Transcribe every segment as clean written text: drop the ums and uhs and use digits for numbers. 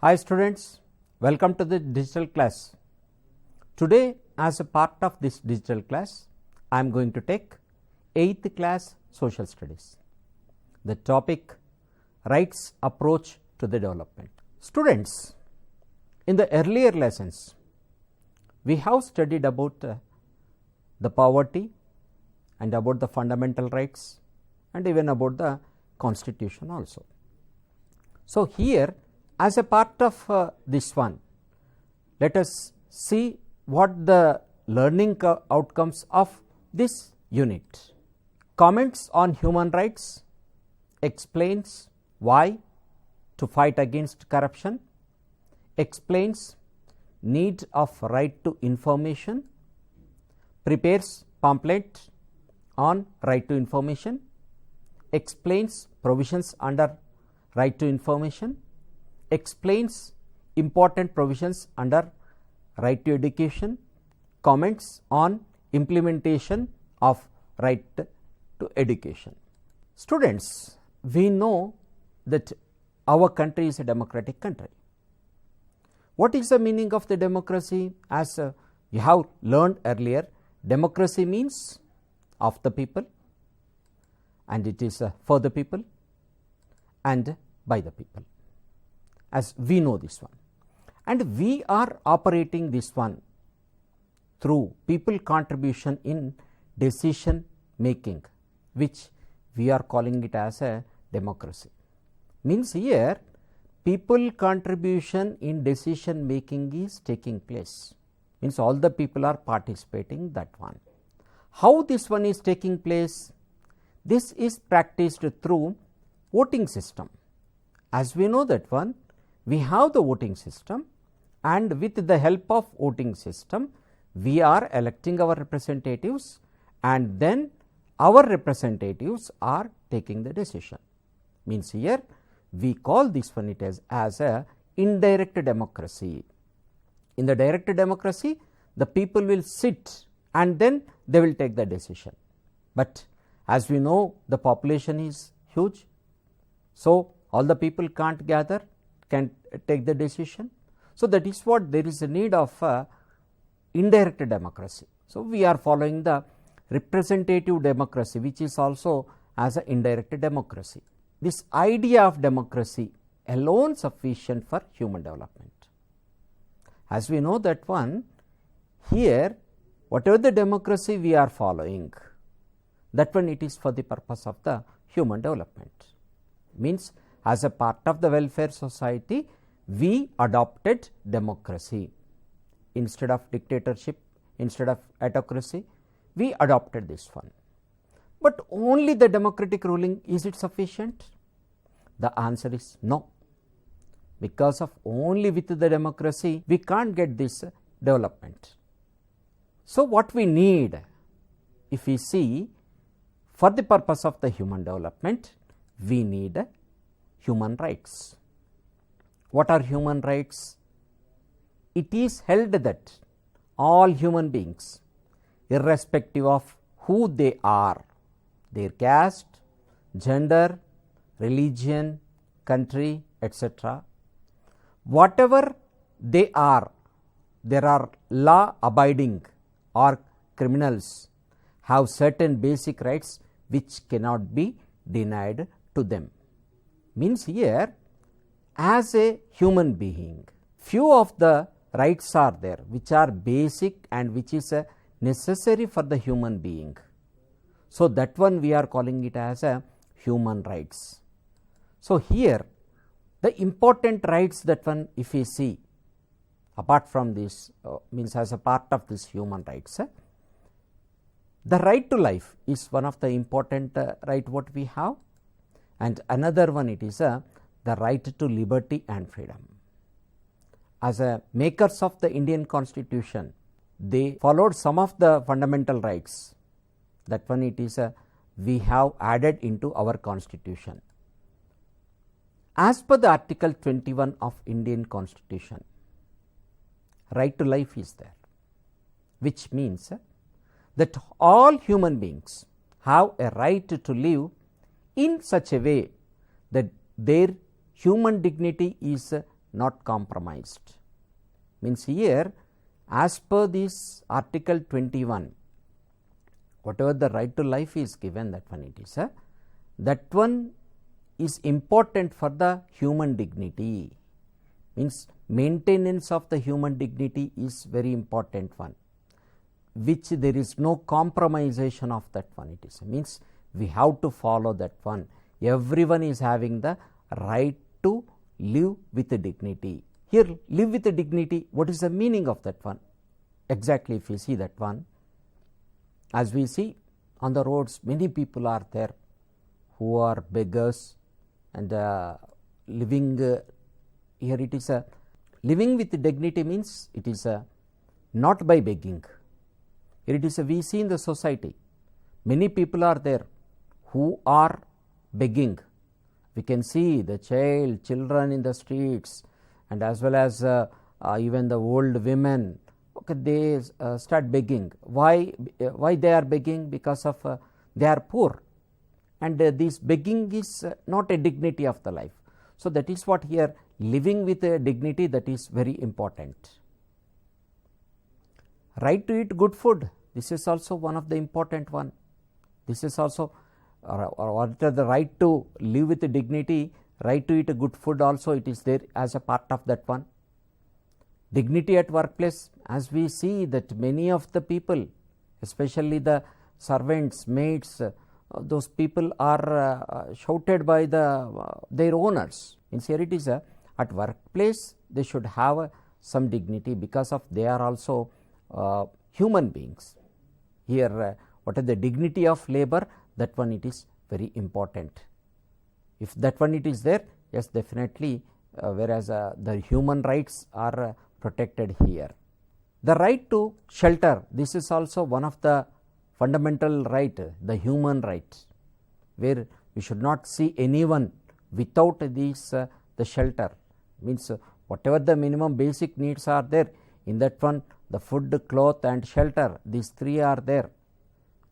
Hi students, welcome to the digital class. Today as a part of this digital class, I am going to take 8th class social studies. The topic rights approach to the development. Students, in the earlier lessons, we have studied about the poverty and about the fundamental rights and even about the constitution also. So, here as a part of this one, let us see what the learning outcomes of this unit. Comments on human rights, explains why to fight against corruption, explains need of right to information, prepares pamphlet on right to information, explains provisions under right to information, explains important provisions under right to education, comments on implementation of right to education. Students, we know that our country is a democratic country. What is the meaning of the democracy? As you have learned earlier, democracy means of the people, and it is for the people and by the people, as we know this one, and we are operating this one through people contribution in decision making, which we are calling it as a democracy. Means here people contribution in decision making is taking place, means all the people are participating that one. How this one is taking place? This is practiced through voting system. As we know that one, we have the voting system, and with the help of voting system we are electing our representatives, and then our representatives are taking the decision. Means here we call this one it as a indirect democracy. In the direct democracy, the people will sit and then they will take the decision, but as we know the population is huge, so all the people can't gather, can take the decision. So, that is what there is a need of indirect democracy. So, we are following the representative democracy, which is also as an indirect democracy. This idea of democracy alone sufficient for human development. As we know that one, here whatever the democracy we are following, that one it is for the purpose of the human development. Means as a part of the welfare society, we adopted democracy. Instead of dictatorship, instead of autocracy, we adopted this one. But only the democratic ruling, is it sufficient? The answer is no. Because of only with the democracy, we can't get this development. So, what we need, if we see for the purpose of the human development, we need human rights. What are human rights? It is held that all human beings, irrespective of who they are, their caste, gender, religion, country, etc., whatever they are, there are law abiding or criminals, have certain basic rights which cannot be denied to them. Means here as a human being, few of the rights are there which are basic and which is necessary for the human being. So, that one we are calling it as a human rights. So, here the important rights, that one if we see apart from this means as a part of this human rights, the right to life is one of the important right what we have, and another one it is the right to liberty and freedom. As a makers of the Indian Constitution, they followed some of the fundamental rights, that one it is we have added into our Constitution. As per the Article 21 of Indian Constitution, right to life is there, which means that all human beings have a right to live in such a way that their human dignity is not compromised. Means here as per this article 21, whatever the right to life is given, that one it is that one is important for the human dignity. Means maintenance of the human dignity is very important one, which there is no compromisation of that one. It is means we have to follow that one. Everyone is having the right to live with dignity. Here live with dignity, what is the meaning of that one? Exactly, if you see that one, as we see on the roads, many people are there who are beggars and living here it is living with dignity means it is not by begging. Here it is we see in the society many people are there who are begging. We can see the children in the streets, and as well as even the old women. Okay, they start begging. Why they are begging? Because of they are poor, and this begging is not a dignity of the life. So that is what here living with a dignity, that is very important. Right to eat good food, this is also one of the important one. This is also what the right to live with dignity, right to eat good food also it is there as a part of that one. Dignity at workplace, as we see that many of the people, especially the servants, maids, those people are shouted by their owners. Means here it is at workplace they should have some dignity because of they are also human beings. Here what is the dignity of labor, that one it is very important. If that one it is there, yes, definitely, whereas the human rights are protected here. The right to shelter, this is also one of the fundamental right, the human right, where we should not see anyone without these the shelter. Means whatever the minimum basic needs are there, in that one the food, cloth and shelter, these three are there.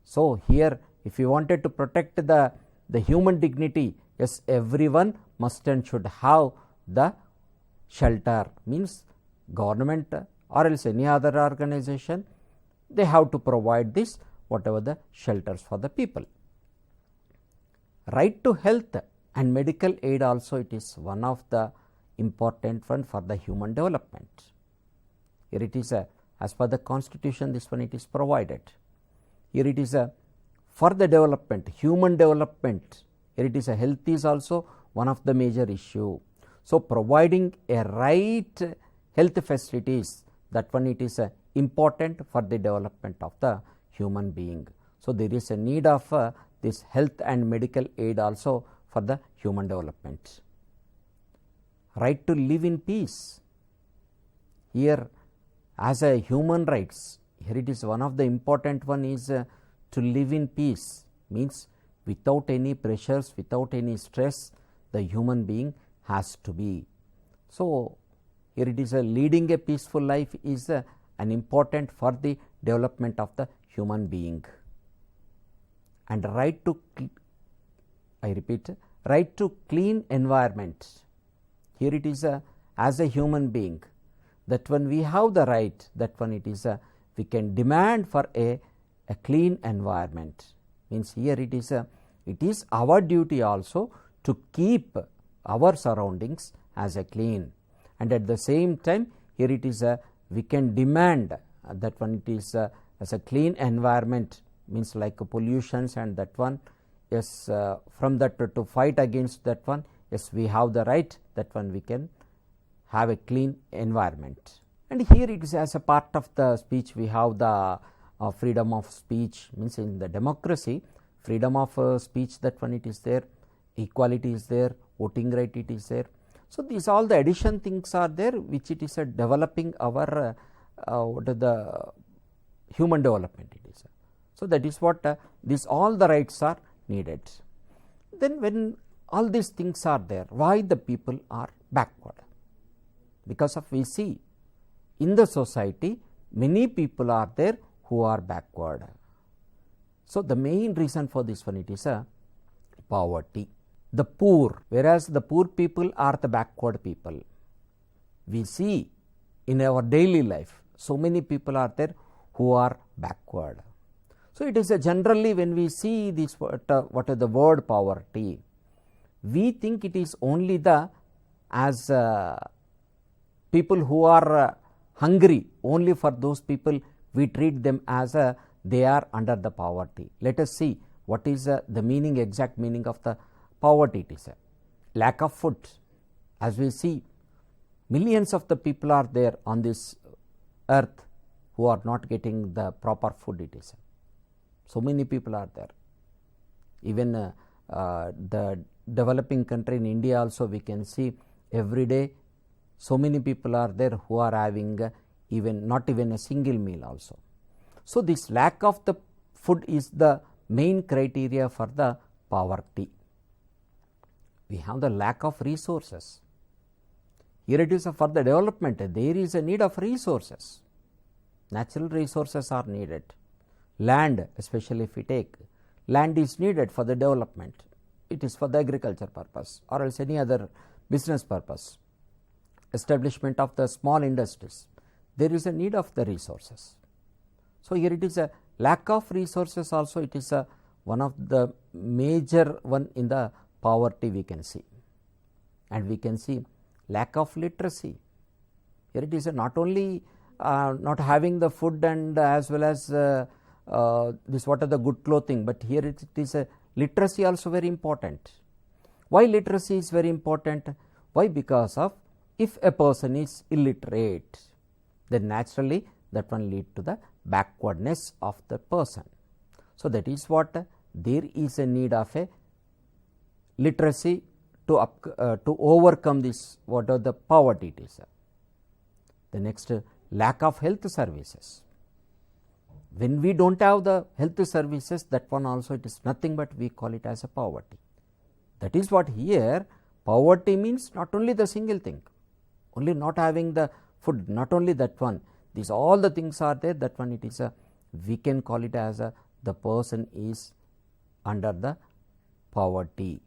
So here if you wanted to protect the human dignity, yes, everyone must and should have the shelter. Means government or else any other organization, they have to provide this whatever the shelters for the people. Right to health and medical aid also it is one of the important one for the human development. Here it is as per the constitution, this one it is provided. Here it is for the development, human development. Here it is health is also one of the major issue. So providing a right health facilities, that one it is important for the development of the human being. So there is a need of this health and medical aid also for the human development. Right to live in peace. Here as a human rights, here it is one of the important one is to live in peace. Means without any pressures, without any stress, the human being has to be. So here it is leading a peaceful life is an important for the development of the human being. And right to, I repeat, right to clean environment. Here it is as a human being, that when we have the right, that one it is we can demand for a clean environment. Means here it is our duty also to keep our surroundings as a clean, and at the same time here it is we can demand that one it is as a clean environment. Means like pollutions and that one, yes, from that to fight against that one, yes, we have the right, that one we can have a clean environment. And here it is as a part of the speech we have the freedom of speech. Means in the democracy, freedom of speech, that one it is there, equality is there, voting right it is there. So these all the addition things are there, which it is developing our what is the human development it is. So that is what these all the rights are needed. Then when all these things are there, why the people are backward? Because of we see in the society many people are there who are backward. So the main reason for this one it is poverty. The poor, whereas the poor people are the backward people. we see in our daily life, so many people are there who are backward. So, it is a generally when we see this what is the word poverty, we think it is only the as people who are hungry, only for those people we treat them as they are under the poverty. Let us see what is the meaning, exact meaning of the poverty. It is a lack of food. As we see, millions of the people are there on this earth who are not getting the proper food. It is so many people are there. Even the developing country in India also, we can see every day so many people are there who are having even not even a single meal also. So, this lack of the food is the main criteria for the poverty. We have the lack of resources. Here it is for the development, there is a need of resources. Natural resources are needed. Land, especially if we take, land is needed for the development. It is for the agriculture purpose or else any other business purpose. Establishment of the small industries, there is a need of the resources. So, here it is a lack of resources also, it is a one of the major one in the poverty we can see. And we can see lack of literacy. Here it is a not only not having the food and as well as this what are the good clothing, but here it is a literacy also very important. Why literacy is very important? Why? Because of if a person is illiterate, then naturally that one lead to the backwardness of the person. So, that is what there is a need of a literacy to overcome this what are the poverty it is. The next, lack of health services. When we don't have the health services, that one also it is nothing but we call it as a poverty. That is what here poverty means, not only the single thing, only not having the food, not only that one, these all the things are there, that one it is a, we can call it as a, the person is under the poverty.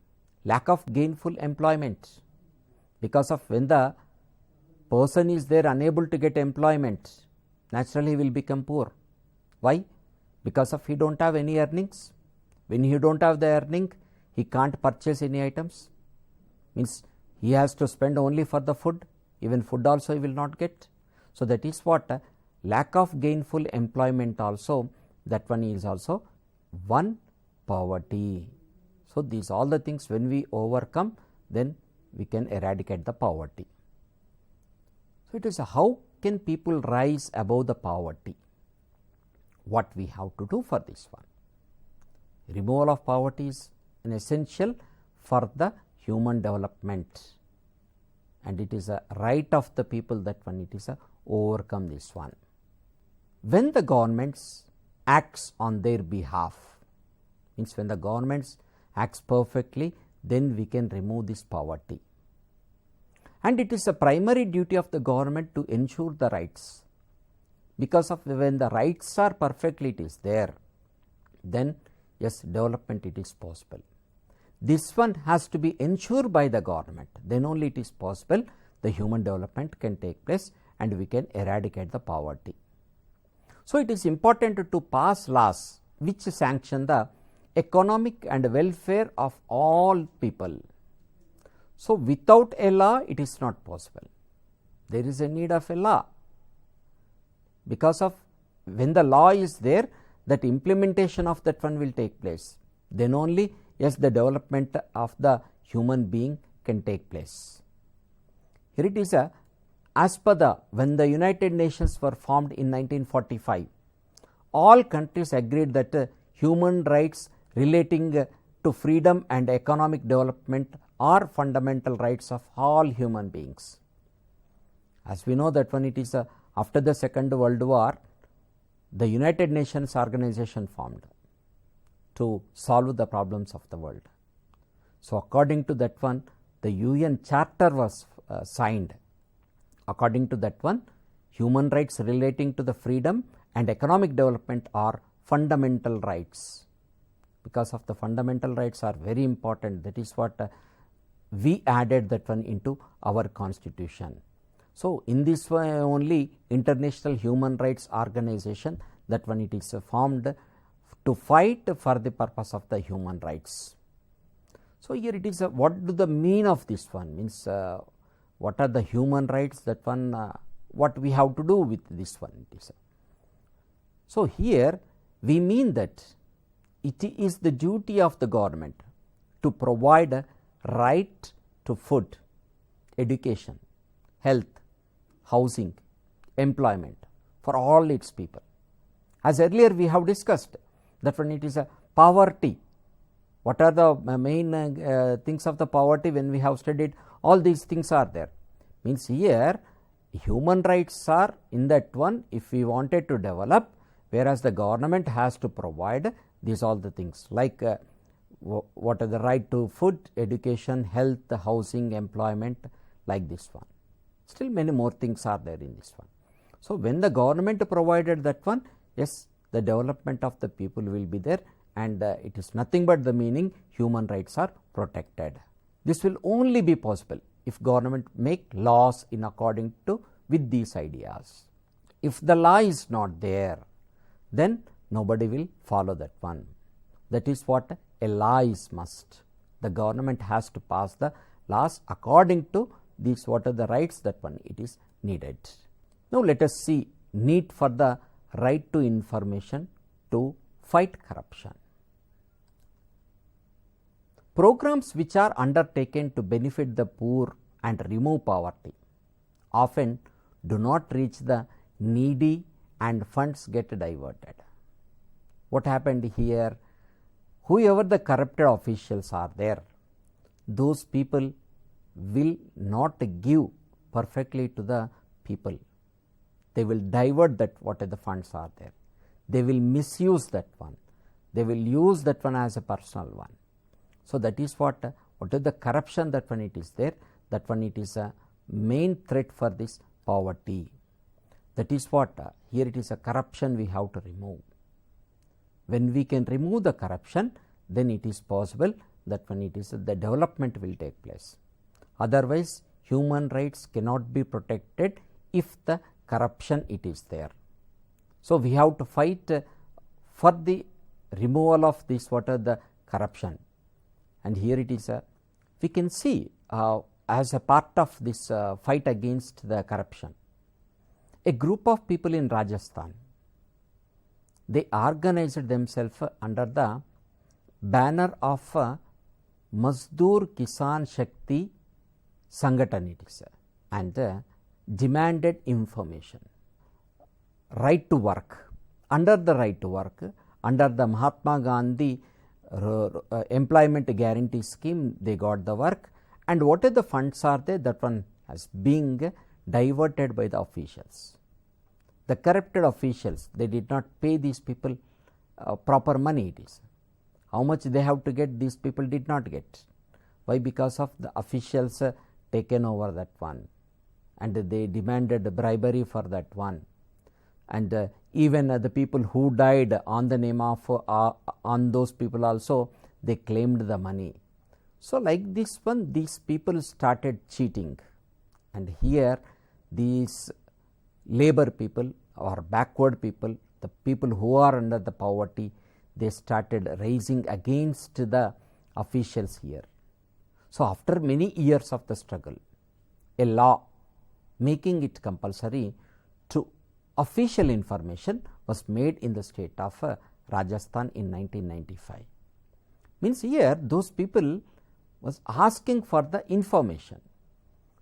Lack of gainful employment, because of when the person is there unable to get employment, naturally he will become poor. Why? Because of he don't have any earnings. When he don't have the earning, he can't purchase any items, means he has to spend only for the food, even food also he will not get. So, that is what lack of gainful employment also, that one is also one poverty. So, these all the things when we overcome, then we can eradicate the poverty. So, it is how can people rise above the poverty? What we have to do for this one? Removal of poverty is an essential for the human development, and it is a right of the people that one it is a overcome this one. When the governments acts on their behalf, means when the governments acts perfectly, then we can remove this poverty. And it is a primary duty of the government to ensure the rights, because of when the rights are perfectly it is there, then yes, development it is possible. This one has to be ensured by the government, then only it is possible the human development can take place and we can eradicate the poverty. So, it is important to pass laws which sanction the economic and welfare of all people. So, without a law it is not possible. There is a need of a law, because of when the law is there, that implementation of that one will take place, then only yes, the development of the human being can take place. Here it is as per the when the United Nations were formed in 1945, all countries agreed that human rights relating to freedom and economic development are fundamental rights of all human beings. As we know that when it is after the Second World War, the United Nations organization formed to solve the problems of the world. So, according to that one, the UN Charter was signed. According to that one, human rights relating to the freedom and economic development are fundamental rights. Because of the fundamental rights are very important, that is what we added that one into our constitution. So, in this way only International Human Rights Organization, that one it is formed to fight for the purpose of the human rights. So, here it is what do the mean of this one means what are the human rights, that one what we have to do with this one it is. So, here we mean that it is the duty of the government to provide a right to food, education, health, housing, employment for all its people. As earlier we have discussed, that when it is a poverty, what are the main things of the poverty when we have studied, all these things are there. Means here human rights are in that one if we wanted to develop, whereas the government has to provide these all the things like what are the right to food, education, health, housing, employment, like this one. Still many more things are there in this one. So, when the government provided that one, yes, the development of the people will be there, and it is nothing but the meaning human rights are protected. This will only be possible if government make laws in according to with these ideas. If the law is not there, then nobody will follow that one. That is what a law is must. The government has to pass the laws according to these what are the rights, that one it is needed. Now, let us see need for the right to information to fight corruption. Programs which are undertaken to benefit the poor and remove poverty often do not reach the needy and funds get diverted. What happened here? Whoever the corrupted officials are there, those people will not give perfectly to the people. They will divert that what are the funds are there. They will misuse that one. They will use that one as a personal one. So, that is what is the corruption, that one it is there, that one it is a main threat for this poverty. That is what here it is a corruption we have to remove. When we can remove the corruption, then it is possible that when it is the development will take place. Otherwise, human rights cannot be protected if the corruption it is there. So, we have to fight for the removal of this what are the corruption, and here it is we can see as a part of this fight against the corruption, a group of people in Rajasthan, they organized themselves under the banner of Mazdoor Kisan Shakti Sangathan it is, and demanded information, right to work. Under the right to work, under the Mahatma Gandhi employment guarantee scheme, they got the work, and what are the funds are there, that one has being diverted by the officials. The corrupted officials, they did not pay these people proper money it is. How much they have to get, these people did not get. Why? Because of the officials taken over that one, and they demanded bribery for that one, and even the people who died on the name of on those people also they claimed the money. So, like this one, these people started cheating, and here these labor people or backward people, the people who are under the poverty, they started rising against the officials here. So, after many years of the struggle, a law making it compulsory to official information was made in the state of Rajasthan in 1995. Means here those people was asking for the information,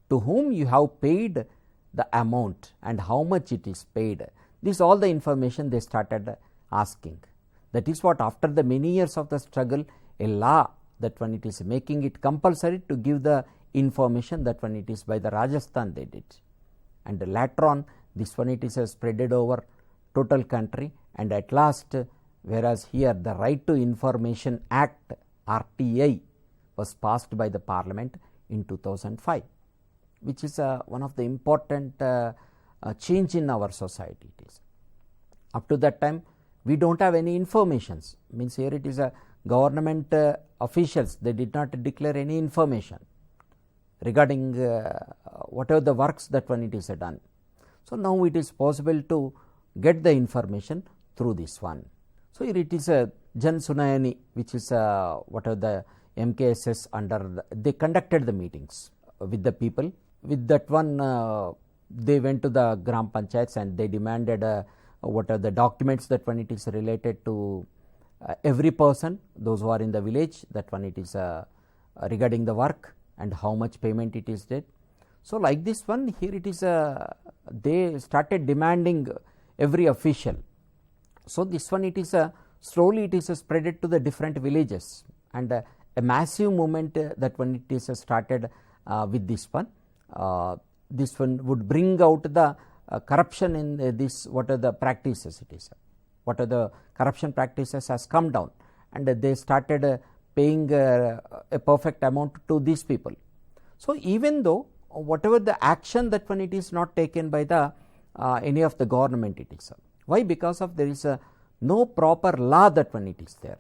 to whom you have paid the amount and how much it is paid. This all the information they started asking. That is what, after the many years of the struggle, a law, that when it is making it compulsory to give the information, that when it is by the Rajasthan they did, and later on this one it is spreaded over total country, and at last, whereas here the Right to Information Act RTI was passed by the Parliament in 2005, which is one of the important change in our society it is. Up to that time we do not have any informations, means here it is a government officials, they did not declare any information, regarding whatever the works that one it is done. So, now it is possible to get the information through this one. So, here it is a Jan Sunayani, which is whatever the MKSS under they conducted the meetings with the people. With that one they went to the Gram Panchayats and they demanded what are the documents that one it is related to every person, those who are in the village, that one it is regarding the work and how much payment it is did. So, like this one here it is they started demanding every official. So, this one it is slowly it is spread to the different villages, and a massive movement that one it is started with this one. This one would bring out the corruption in this, what are the practices it is, what are the corruption practices has come down, and they started paying a perfect amount to these people. So, even though whatever the action that one it is not taken by the any of the government it is. Why? Because of there is no proper law that one it is there,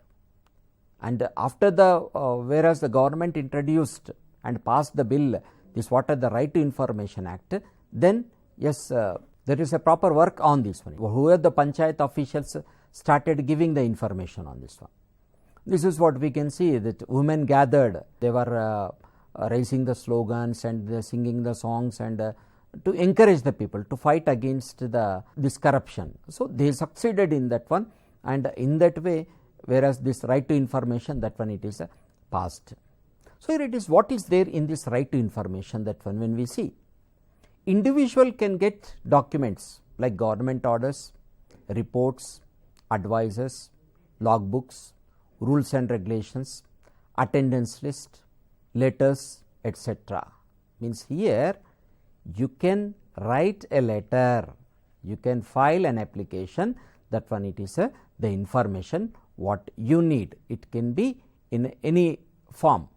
and after the whereas the government introduced and passed the bill, this what are the Right to Information Act, then yes there is a proper work on this one. Whoever the panchayat officials started giving the information on this one. This is what we can see, that women gathered, they were raising the slogans and singing the songs and to encourage the people to fight against this corruption. So, they succeeded in that one, and in that way whereas this right to information, that one it is passed. So, here it is what is there in this right to information, that one when we see individual can get documents like government orders, reports, advices, logbooks, rules and regulations, attendance list, letters, etc. Means here you can write a letter, you can file an application, that one it is the information what you need. It can be in any form.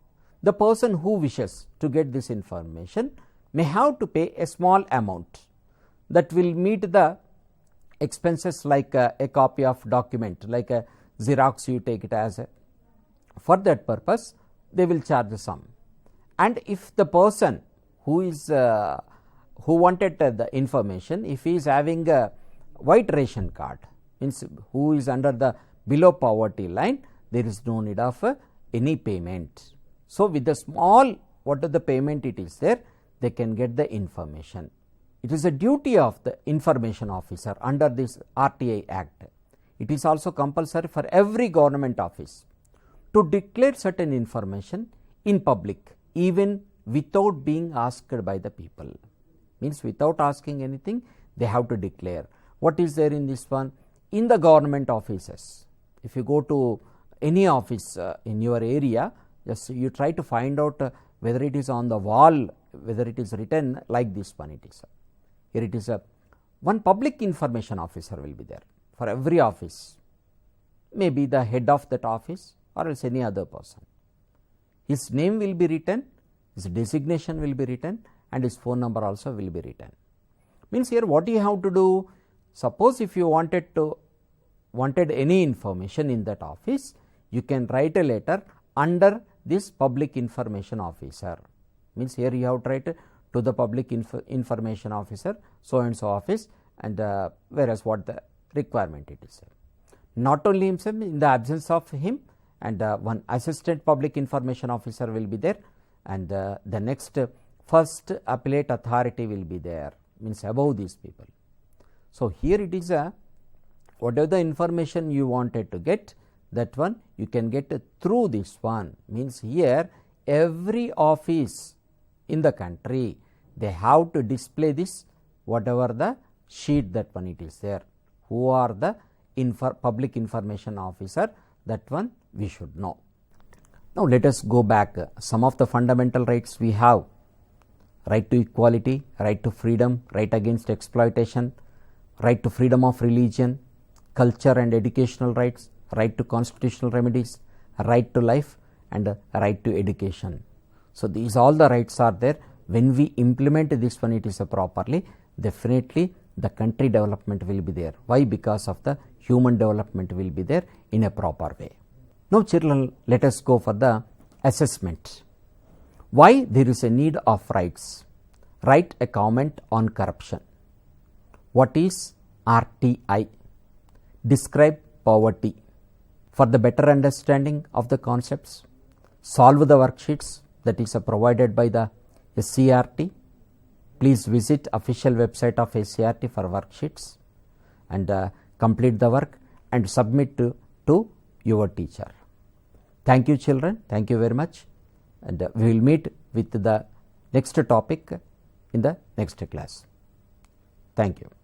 The person who wishes to get this information may have to pay a small amount that will meet the expenses, like a copy of document, like a Xerox you take it as for that purpose they will charge some. And if the person who is who wanted the information, if he is having a white ration card, means who is under the below poverty line, there is no need of any payment. So, with the small what are the payment it is there, they can get the information. It is a duty of the information officer under this RTI Act. It is also compulsory for every government office to declare certain information in public, even without being asked by the people. Means without asking anything, they have to declare. What is there in this one? In the government offices, if you go to any office in your area, just you try to find out whether it is on the wall, whether it is written like this one it is. Here it is one public information officer will be there for every office, maybe the head of that office or else any other person. His name will be written, his designation will be written, and his phone number also will be written. Means here what you have to do, suppose if you wanted any information in that office, you can write a letter under this public information officer. Means here you have to write to the public information officer, so and so office, and whereas what the requirement it is. Not only himself, in the absence of him, and one assistant public information officer will be there, and the next first appellate authority will be there, means above these people. So, here it is whatever the information you wanted to get, that one you can get through this one. Means here every office in the country, they have to display this whatever the sheet that one it is there. Who are the public information officer, that one we should know. Now, let us go back. Some of the fundamental rights we have: right to equality, right to freedom, right against exploitation, right to freedom of religion, culture and educational rights, right to constitutional remedies, right to life, and right to education. So, these all the rights are there. When we implement this one it is properly, definitely the country development will be there. Why? Because of the human development will be there in a proper way. Now, children, let us go for the assessment. Why there is a need of rights? Write a comment on corruption. What is RTI? Describe poverty. For the better understanding of the concepts, solve the worksheets that is provided by the SCRT. Please visit official website of SCRT for worksheets and complete the work and submit to your teacher. Thank you children, thank you very much, and we will meet with the next topic in the next class. Thank you.